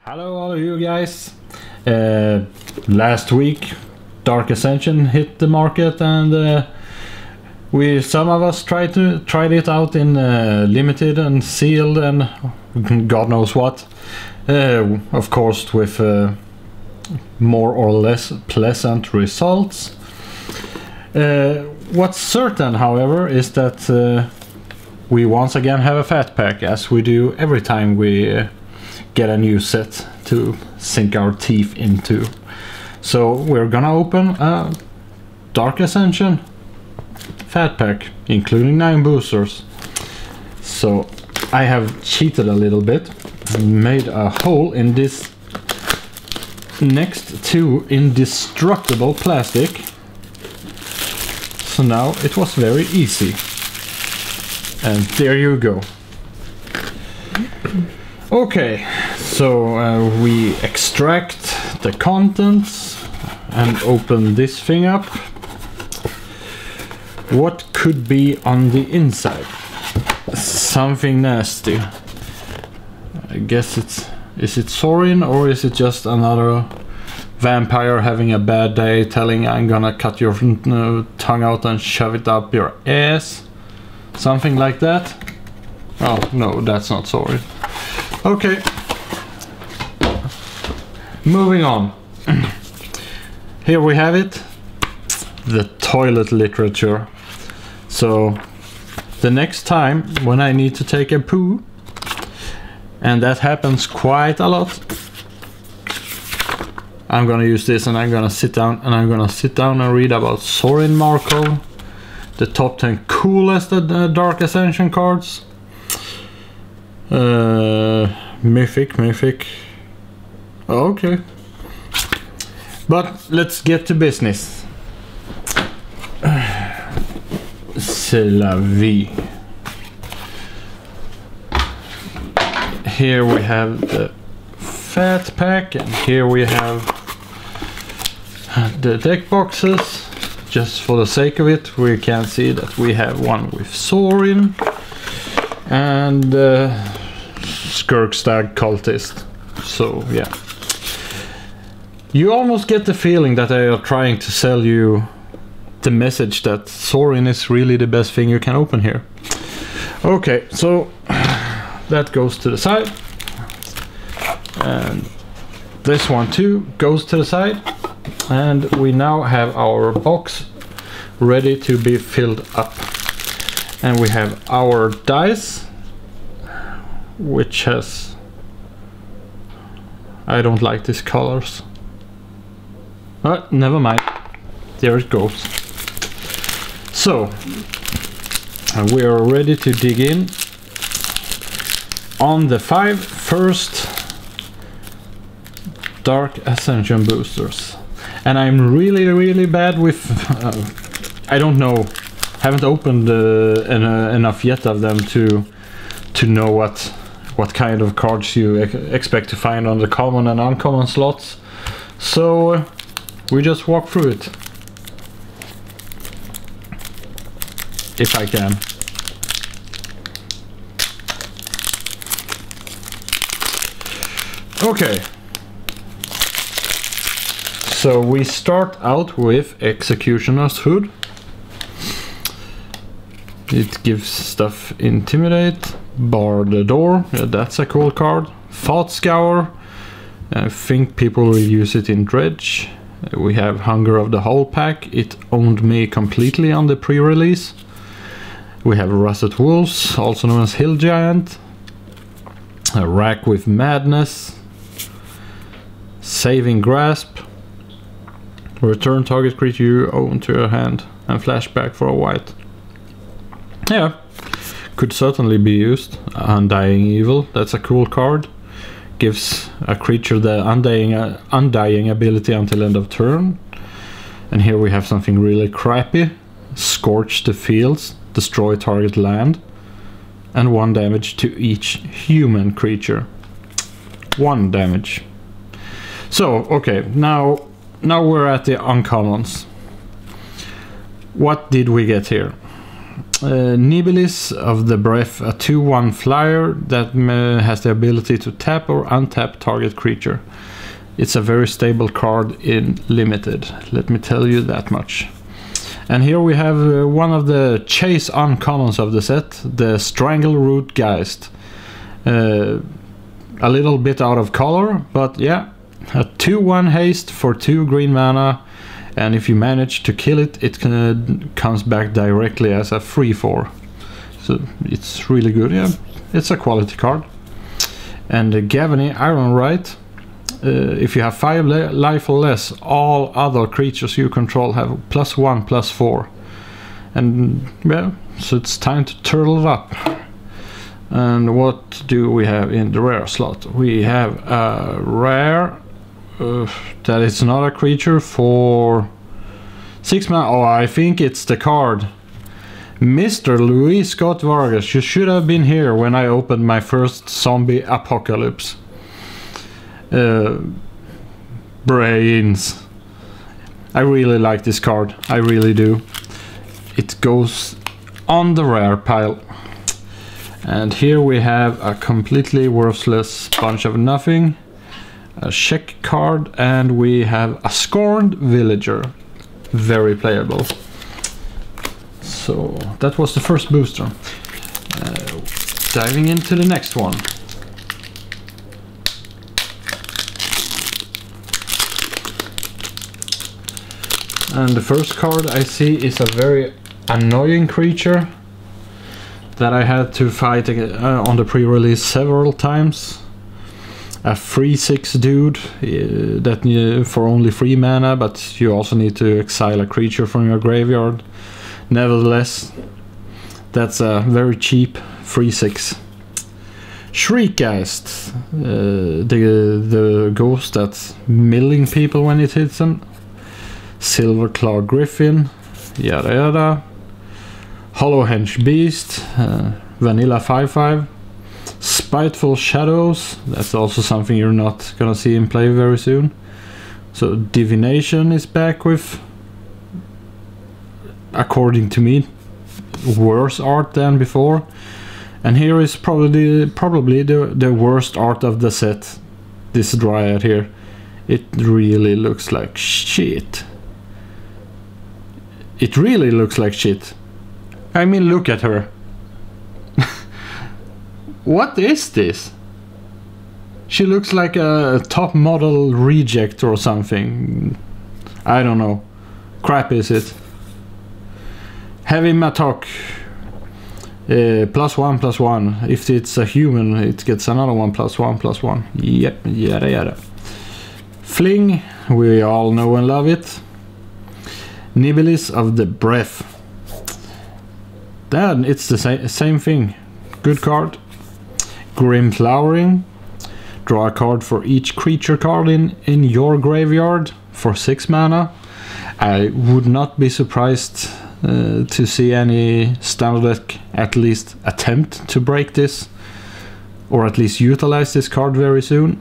Hello all of you guys. Last week Dark Ascension hit the market, and some of us tried it out in limited and sealed and God knows what. Of course with more or less pleasant results. What's certain, however, is that we once again have a Fatpack, as we do every time we get a new set to sink our teeth into. So we're gonna open a Dark Ascension Fatpack, including 9 boosters. So I have cheated a little bit and made a hole in this next to indestructible plastic. So now it was very easy. And there you go. Okay, so we extract the contents and open this thing up. What could be on the inside? Something nasty. I guess is it Sorin, or is it just another vampire having a bad day telling I'm gonna cut your tongue out and shove it up your ass? Something like that? Oh no, that's not Sorin. Okay, moving on. Here we have it, the toilet literature. So the next time when I need to take a poo, and that happens quite a lot, I'm gonna use this, and I'm gonna sit down and read about Sorin Markov, the top 10 coolest Dark Ascension cards. Mythic. Okay. But let's get to business. C'est la vie. Here we have the Fatpack, and here we have the deck boxes. Just for the sake of it, we can see that we have one with Sorin and Skirkstag Cultist. So yeah, you almost get the feeling that they are trying to sell you the message that Sorin is really the best thing you can open here. Okay, so that goes to the side, and this one too goes to the side, and we now have our box ready to be filled up. And we have our dice, which has... I don't like these colors. But never mind. There it goes. So, we are ready to dig in on the 5 first Dark Ascension boosters. And I'm really bad with... I don't know. Haven't opened enough yet of them to know what kind of cards you expect to find on the common and uncommon slots. So we just walk through it, if I can. Okay. So we start out with Executioner's Hood. It gives stuff Intimidate, Bar the Door, yeah, that's a cool card. Thought Scour, I think people will use it in Dredge. We have Hunger of the Whole Pack, it owned me completely on the pre-release. We have Russet Wolves, also known as Hill Giant. A Rack with Madness. Saving Grasp. Return target creature you own to your hand and flashback for a white. Yeah, could certainly be used. Undying Evil, that's a cool card. Gives a creature the undying ability until end of turn. And here we have something really crappy. Scorch the Fields, destroy target land, and 1 damage to each human creature. 1 damage. So, okay, now we're at the uncommons. What did we get here? Nibilis of the Breath, a 2/1 flyer that has the ability to tap or untap target creature. It's a very stable card in Limited, let me tell you that much. And here we have one of the chase uncommons of the set, the Strangleroot Geist. A little bit out of color, but yeah, a 2/1 haste for 2 green mana, and if you manage to kill it, it comes back directly as a 3/4. So it's really good, yeah, it's a quality card. And the Gavany Ironrite, if you have 5 life or less, all other creatures you control have +1/+4. And yeah, so it's time to turtle it up. And what do we have in the rare slot? We have a rare that is not a creature for 6 mana. Oh, I think it's the card. Mr. Luis Scott Vargas, you should have been here when I opened my first zombie apocalypse. Brains. I really like this card, I really do. It goes on the rare pile. And here we have a completely worthless bunch of nothing, a check card, and we have a Scorned Villager. Very playable. So that was the first booster. Diving into the next one. And the first card I see is a very annoying creature that I had to fight on the pre-release several times. A 3/6 dude that for only 3 mana, but you also need to exile a creature from your graveyard. Nevertheless, that's a very cheap 3/6. Shriekgeist, the ghost that's milling people when it hits them. Silverclaw Griffin, yada yada. Hollowhenge Beast, Vanilla 5/5. Spiteful Shadows, that's also something you're not gonna see in play very soon. So Divination is back with, according to me, worse art than before. And here is probably the worst art of the set. This Dryad here. It really looks like shit. It really looks like shit. I mean, look at her. What is this? She looks like a top model reject or something. I don't know. Crap is it. Heavy Matok. +1/+1. If it's a human, it gets another one +1/+1. Yep, yada yada. Fling, we all know and love it. Nibilis of the Breath. Then it's the same thing. Good card. Grim Flowering. Draw a card for each creature card in your graveyard for 6 mana. I would not be surprised to see any standard deck at least attempt to break this, or at least utilize this card very soon.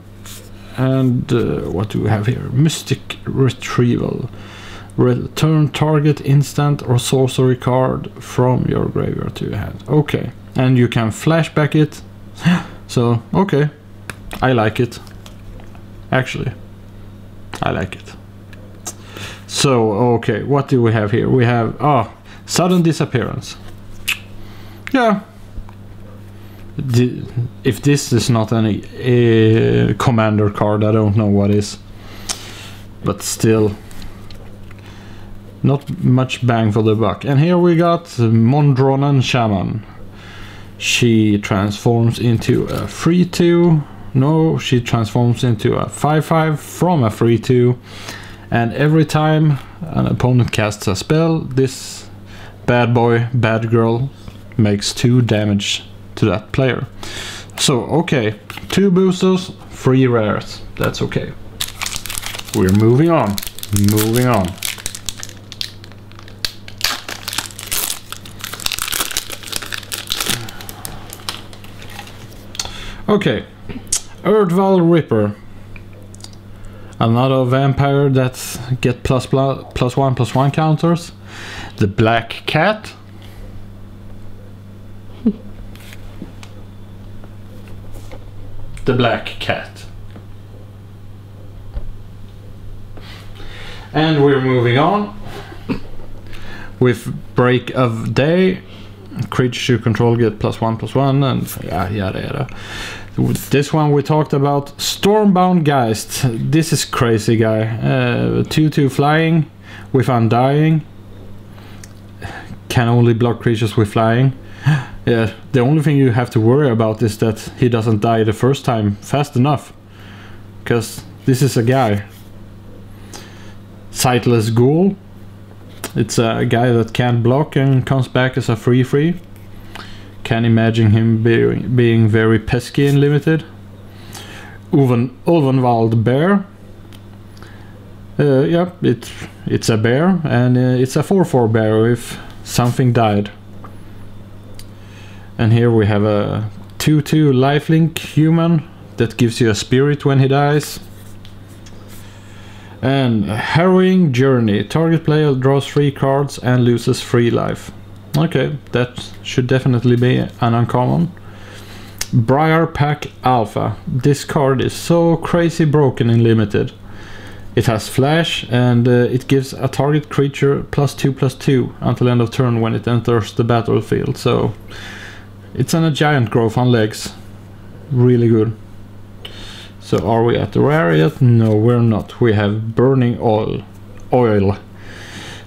And what do we have here? Mystic Retrieval. Return target instant or sorcery card from your graveyard to your hand. Okay, and you can flashback it. So okay, I like it. Actually, I like it. So okay, what do we have here? We have Sudden Disappearance. Yeah. If this is not any commander card, I don't know what is. But still, not much bang for the buck. And here we got Mondronan Shaman. She transforms into a 3/2. No, she transforms into a 5/5 from a 3/2. And every time an opponent casts a spell, this bad boy, bad girl makes 2 damage to that player. So okay, 2 boosters, 3 rares. That's okay. We're moving on. Moving on. Okay, Erdval Ripper. Another vampire that get +1/+1 counters. The Black Cat. the black cat. And we're moving on with Break of Day. Creatures you control get +1/+1 and yada yada. This one we talked about, Stormbound Geist. This is crazy guy. 2/2 flying with Undying. Can only block creatures with flying. Yeah, the only thing you have to worry about is that he doesn't die the first time fast enough. Because this is a guy. Sightless Ghoul. It's a guy that can't block and comes back as a 3/3. Can imagine him being very pesky and limited. Ulvenwald Bear. Yeah, it's a bear, and it's a 4/4 bear if something died. And here we have a 2/2 lifelink human that gives you a spirit when he dies. And Harrowing Journey. Target player draws 3 cards and loses 3 life. Okay, that should definitely be an uncommon. Briarpack Alpha. This card is so crazy broken in limited. It has flash and it gives a target creature +2/+2 until end of turn when it enters the battlefield. So it's a giant growth on legs. Really good. So are we at the rare yet? No, we're not. We have Burning Oil.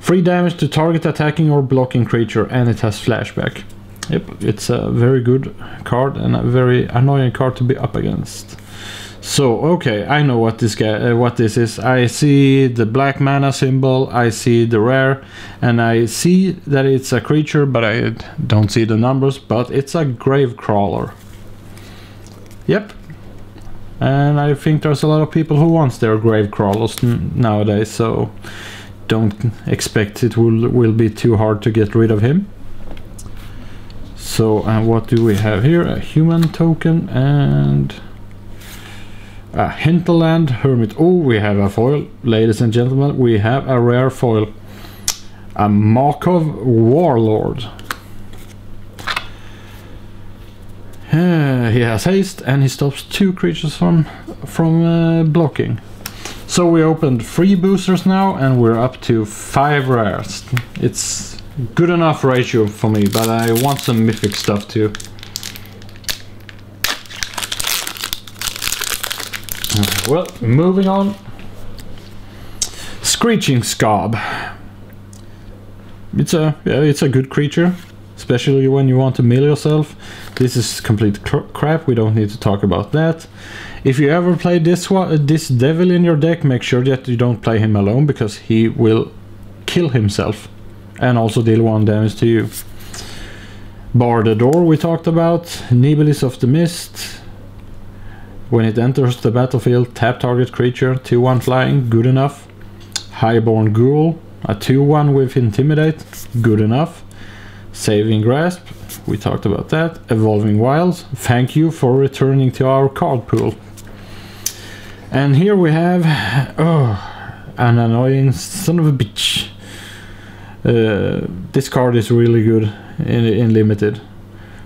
3 damage to target attacking or blocking creature, and it has flashback. Yep, it's a very good card and a very annoying card to be up against. So okay, I know what this is. I see the black mana symbol, I see the rare, and I see that it's a creature, but I don't see the numbers. But it's a Gravecrawler. Yep. And I think there's a lot of people who wants their Gravecrawlers nowadays, so don't expect it will be too hard to get rid of him. So what do we have here? A human token and a Hinterland Hermit. Oh, we have a foil, ladies and gentlemen. We have a rare foil, a Markov Warlord. He has haste and he stops 2 creatures from blocking. So we opened 3 boosters now and we're up to 5 rares. It's good enough ratio for me, but I want some mythic stuff too. Well, moving on. Screeching Scob. It's a good creature, especially when you want to mill yourself. This is complete crap. We don't need to talk about that. If you ever play this devil in your deck, make sure that you don't play him alone, because he will kill himself and also deal 1 damage to you. Bar the Door we talked about. Nibilis of the Mist. When it enters the battlefield, tap target creature, 2/1 flying, good enough. Highborn Ghoul, a 2/1 with Intimidate, good enough. Saving Grasp, we talked about that. Evolving Wilds, thank you for returning to our card pool. And here we have an annoying son of a bitch. This card is really good in limited.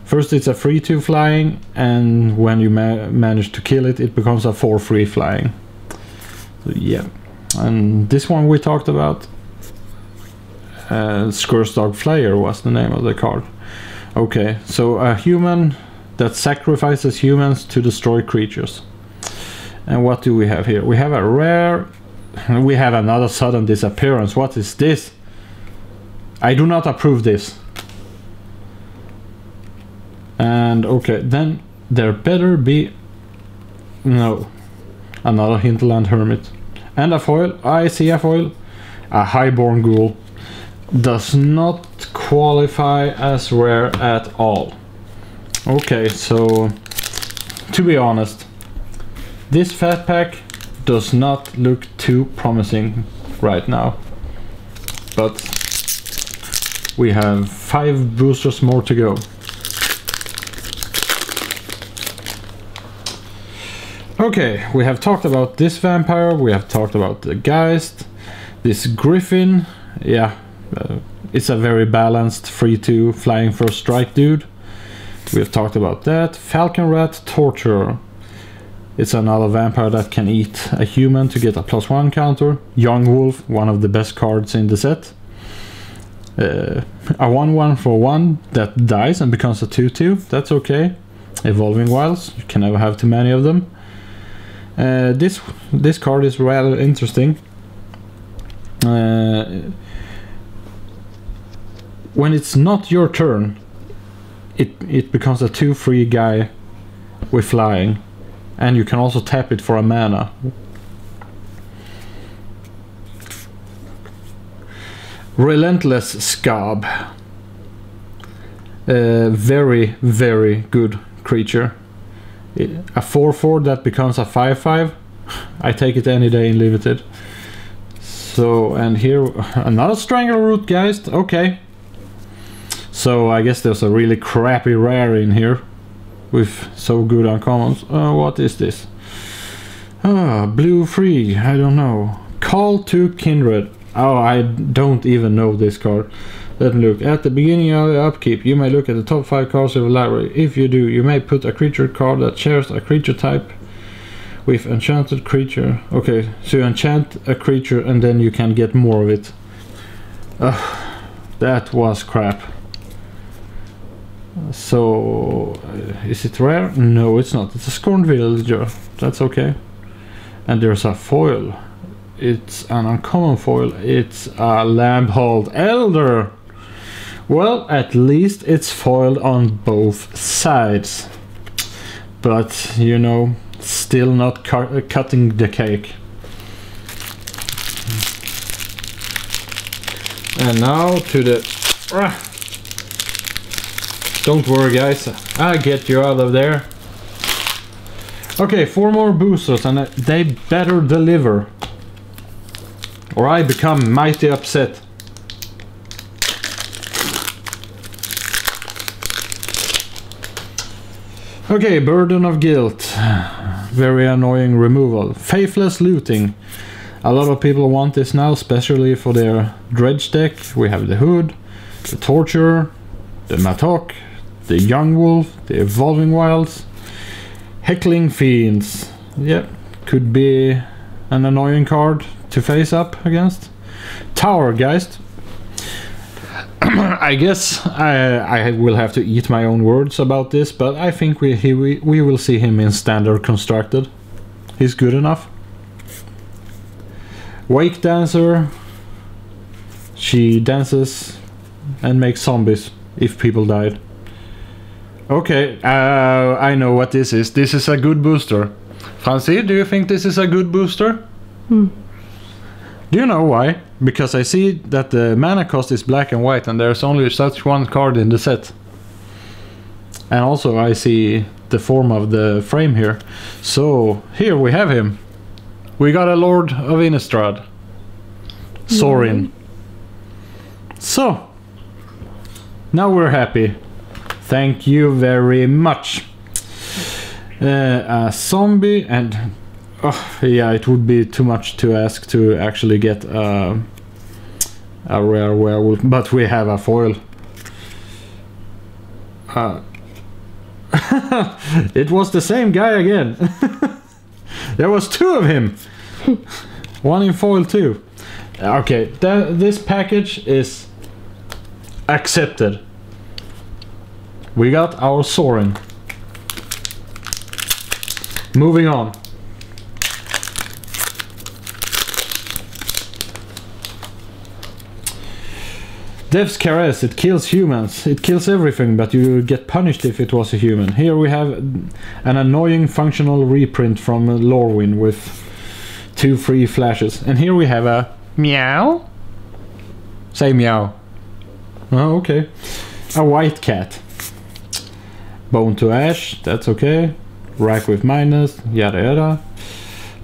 First it's a 3/2 flying, and when you manage to kill it, it becomes a 4/3 flying. So, yeah, and this one we talked about. Skurstog Flyer was the name of the card. Okay, so a human that sacrifices humans to destroy creatures. And what do we have here? We have a rare, and we have another sudden disappearance. What is this? I do not approve this. And okay, then there better be no another Hinterland Hermit and a foil. I see a foil. A Highborn Ghoul does not qualify as rare at all. Okay, so to be honest, this Fatpack does not look too promising right now, but we have 5 boosters more to go. Okay, we have talked about this vampire, we have talked about the Geist, this Griffin, yeah, it's a very balanced 3/2 flying first strike dude. We have talked about that. Falcon Rat Torturer. It's another vampire that can eat a human to get a +1 counter. Young Wolf, one of the best cards in the set. A 1/1 for 1 that dies and becomes a 2/2. That's okay. Evolving Wilds, you can never have too many of them. This card is rather interesting. When it's not your turn, it becomes a 2/3 guy with flying, and you can also tap it for a mana. Relentless Scab. Very, very good creature. A 4/4 that becomes a 5/5. I take it any day in limited. So, and here another Strangleroot Geist. Okay. So I guess there's a really crappy rare in here with so good uncommons. What is this? Blue 3, I don't know. Call to Kindred. Oh, I don't even know this card. Let me look. At the beginning of the upkeep, you may look at the top 5 cards of the library. If you do, you may put a creature card that shares a creature type with enchanted creature. Okay, so you enchant a creature and then you can get more of it. That was crap. So, is it rare? No, it's not. It's a Scorned Villager. That's okay. And there's a foil. It's an uncommon foil. It's a Lambhold Elder. Well, at least it's foiled on both sides. But, you know, still not cutting the cake. And now to the... Don't worry, guys. I'll get you out of there. Okay, 4 more boosters, and they better deliver, or I become mighty upset. Okay, Burden of Guilt. Very annoying removal. Faithless Looting. A lot of people want this now, especially for their Dredge deck. We have the Hood, the Torturer, the Matok, the Young Wolf, the Evolving Wilds, Heckling Fiends. Yeah, could be an annoying card to face up against. Tower Geist. I guess I will have to eat my own words about this, but I think we will see him in standard constructed. He's good enough. Wake Dancer. She dances and makes zombies if people died. Okay, I know what this is. This is a good booster. Francie, do you think this is a good booster? Do you know why? Because I see that the mana cost is black and white and there's only such one card in the set. And also I see the form of the frame here. So, here we have him. We got a Lord of Innistrad. Sorin. So, now we're happy. Thank you very much. A zombie and... yeah, it would be too much to ask to actually get a rare werewolf, but we have a foil. It was the same guy again. There was 2 of him. One in foil too. Okay, this package is accepted. We got our Sorin. Moving on. Death's Caress, it kills humans. It kills everything, but you get punished if it was a human. Here we have an annoying functional reprint from Lorwyn with 2 free flashes. And here we have a meow. Say meow. Oh, okay. A white cat. Bone to Ash, that's okay. Rack with minus, yada yada.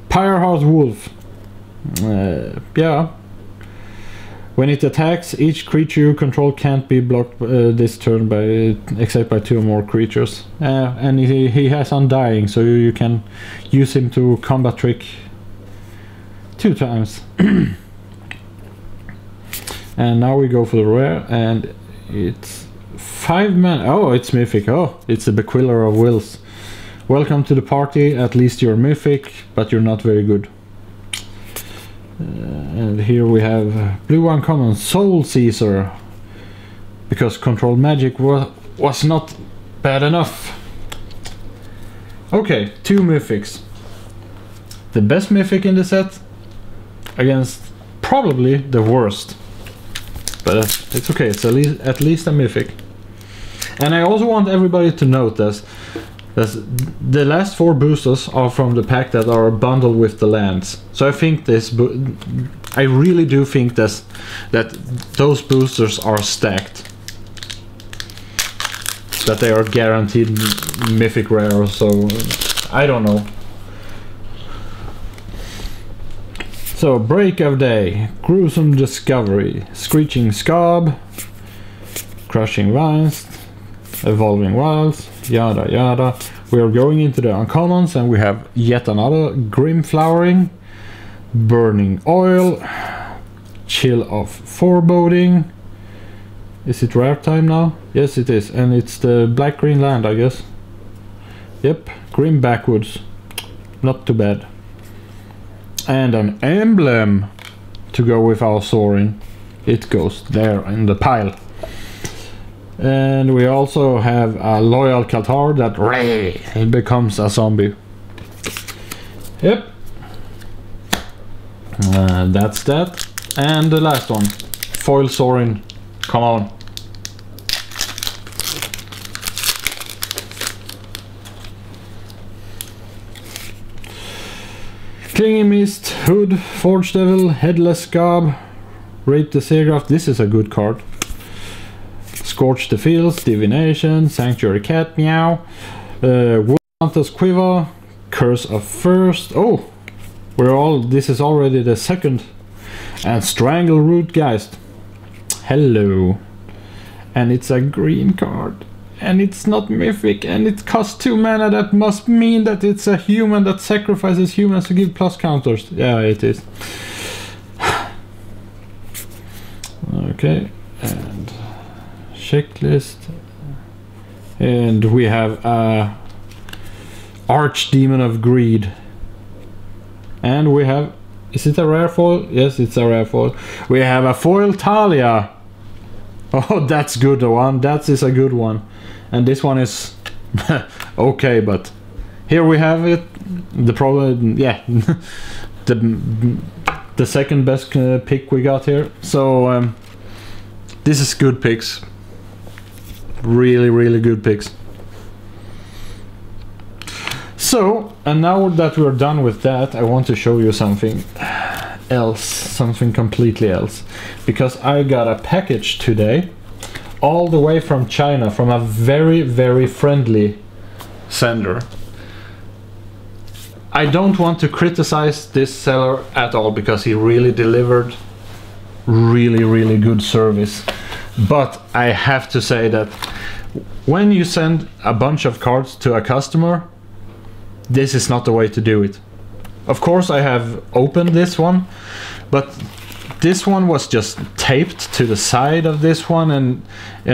Pyreheart Wolf. Yeah. When it attacks, each creature you control can't be blocked this turn by except by 2 or more creatures. And he has Undying, so you can use him to combat trick 2 times. And now we go for the rare, and it's 5 mana. Oh, it's mythic. Oh, it's the Bequiller of Wills. Welcome to the party, at least you're mythic, but you're not very good. And here we have blue uncommon Soul Caesar, because control magic was not bad enough. Okay, 2 mythics. The best mythic in the set against probably the worst. But it's okay, it's at least a mythic. And I also want everybody to note that the last 4 boosters are from the pack that are bundled with the lands. So I think I really do think that those boosters are stacked. That they are guaranteed mythic rare, so I don't know. So, Break of Day, Gruesome Discovery, Screeching Scob, Crushing Vines, Evolving Wilds, yada yada. We are going into the uncommons and we have yet another Grim Flowering, Burning Oil, Chill of Foreboding. Is it rare time now? Yes it is, and it's the black green land, I guess. Yep, Grim Backwoods. Not too bad. And an emblem to go with our Soaring. It goes there in the pile. And we also have a Loyal Kaltar that becomes a zombie. Yep. That's that. And the last one. Foil Soaring. Come on. Clinging Mist, Hood, Forge Devil, Headless Scob, Rape the Seagraph. This is a good card. Scorch the Fields, Divination, Sanctuary Cat, Meow, Woodhunter's Quiver, Curse of First. Oh, this is already the second. And Strangle Rootgeist. Hello. And it's a green card. And it's not mythic, and it costs 2 mana. That must mean that it's a human that sacrifices humans to give plus counters. Yeah, it is. Okay, and checklist. And we have a Archdemon of Greed. And we have... Is it a rare foil? Yes, it's a rare foil. We have a foil Talia. Oh, that's good one. That is a good one. And this one is okay, but here we have it. The problem, yeah, the second best pick we got here. So this is good picks. Really, really good picks. So, and now that we're done with that, I want to show you something else, something completely else, because I got a package today all the way from China, from a very, very friendly sender. I don't want to criticize this seller at all, because he really delivered really, really good service. But I have to say that when you send a bunch of cards to a customer, this is not the way to do it. Of course I have opened this one, but this one was just taped to the side of this one, and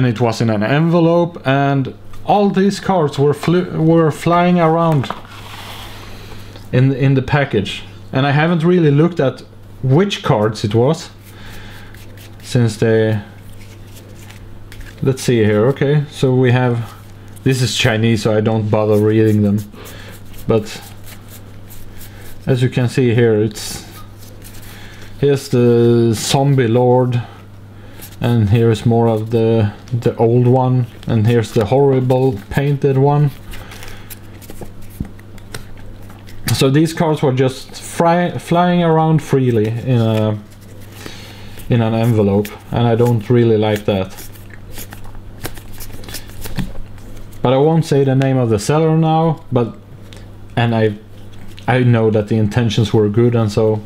it was in an envelope, and all these cards were flying around in the package. And I haven't really looked at which cards it was, since they... Let's see here. Okay, so we have... This is Chinese, so I don't bother reading them. But as you can see here, here's the Zombie Lord, and here's more of the old one, and here's the horrible painted one. So these cards were just flying around freely in an envelope, and I don't really like that. But I won't say the name of the seller now, and I know that the intentions were good, and so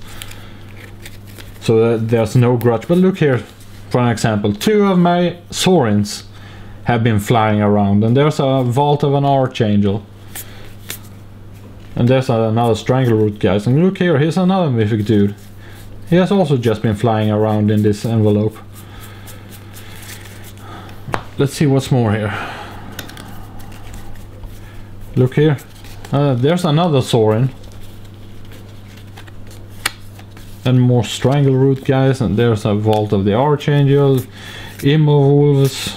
there's no grudge. But look here, for an example, 2 of my Saurins have been flying around, and there's a Vault of an Archangel, and there's another Strangleroot, guys. And look here, here's another mythic dude. He has also just been flying around in this envelope. Let's see what's more here. Look here, There's another Sorin. And more Strangleroot guys, and there's a Vault of the Archangel, Wolves.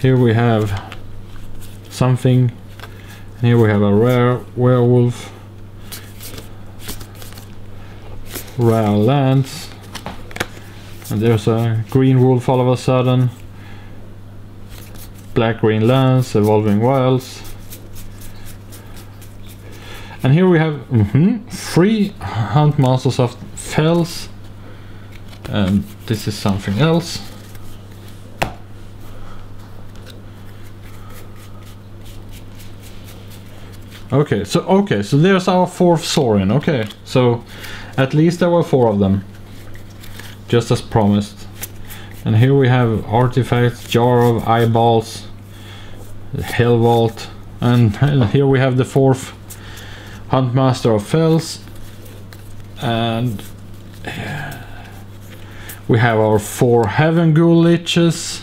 Here we have something, and here we have a rare werewolf, rare lands, and there's a green wolf all of a sudden, black green lands, evolving wilds. And here we have 3 Hunt Monsters of Fells, and this is something else. Okay, so there's our 4th Sorin. Okay, so at least there were 4 of them, just as promised. And here we have artifacts, Jar of Eyeballs, Hell Vault, and here we have the 4th Huntmaster of Fells, and we have our 4 Heaven Ghoul Liches,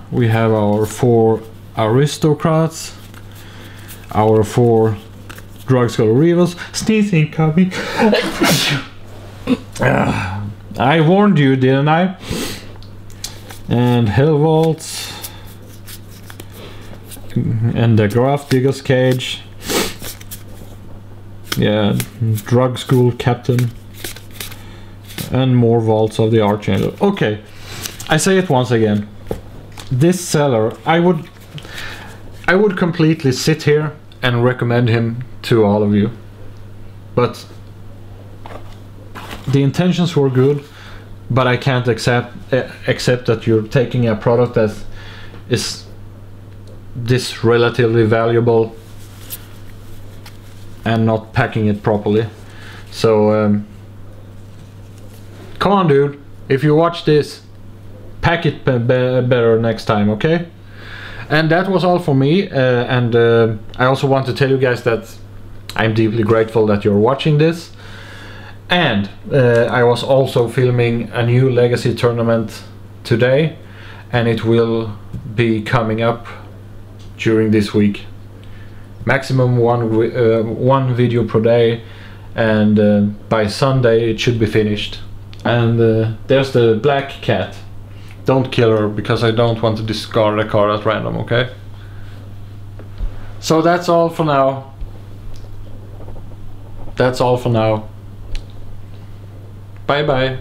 we have our 4 Aristocrats, our 4 Drugskull Reavers. Sneezing coming. I warned you, didn't I? And Hell Vaults, and the Graph Digger's Cage. Yeah, Drug School Captain, and more Vaults of the Archangel. Okay, I say it once again. This seller, I would completely sit here and recommend him to all of you, but the intentions were good, but I can't accept that you're taking a product that is this relatively valuable and not packing it properly. So come on, dude, if you watch this, pack it better next time, okay? And that was all for me, and I also want to tell you guys that I'm deeply grateful that you're watching this. And I was also filming a new Legacy tournament today, and it will be coming up during this week. Maximum one video per day, and by Sunday it should be finished. And there's the black cat. Don't kill her, because I don't want to discard a card at random, okay? So that's all for now. That's all for now. Bye bye.